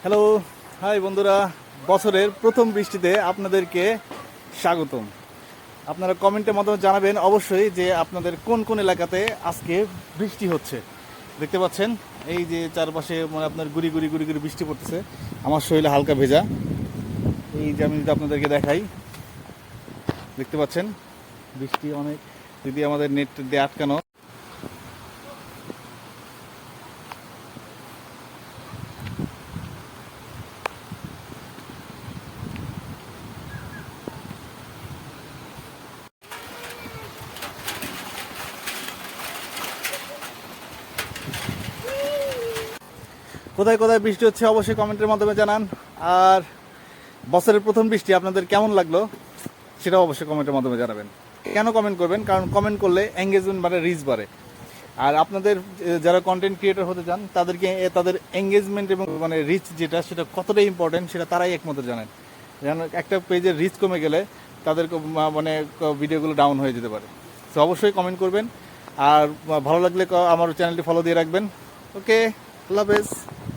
Hello, high বন্ধুরা। বছরের প্রথম বৃষ্টিতে আপনাদেরকে স্বাগতম। আপনারা কমেন্টের মাধ্যমে জানাবেন অবশ্যই যে আপনাদের কোন কোন এলাকাতে আজকে বৃষ্টি হচ্ছে। দেখতে পাচ্ছেন এই যে চারপাশে মানে আপনার গুড়ি গুড়ি গুড়ি গুড়ি বৃষ্টি পড়তেছে। আমার শরীরে হালকা ভেজা। এই যে আমি যদি আপনাদেরকে দেখাই, দেখতে পাচ্ছেন বৃষ্টি অনেক। যদি আমাদের নেট দিয়ে আটকানো, কোথায় কোথায় বৃষ্টি হচ্ছে অবশ্যই কমেন্টের মাধ্যমে জানান। আর বছরের প্রথম বৃষ্টি আপনাদের কেমন লাগলো সেটাও অবশ্যই কমেন্টের মাধ্যমে জানাবেন। কেন কমেন্ট করবেন? কারণ কমেন্ট করলে এঙ্গেজমেন্ট বাড়ে, রিচ বাড়ে। আর আপনাদের যারা কন্টেন্ট ক্রিয়েটর হতে চান তাদেরকে তাদের এঙ্গেজমেন্ট এবং মানে রিচ যেটা সেটা কতটা ইম্পর্টেন্ট সেটা তারাই একমাত্র জানেন। যেন একটা পেজের রিচ কমে গেলে তাদের মানে ভিডিওগুলো ডাউন হয়ে যেতে পারে। তো অবশ্যই কমেন্ট করবেন। আর ভালো লাগলে আমার চ্যানেলটি ফলো দিয়ে রাখবেন। ওকে, আল্লাহ হাফেজ।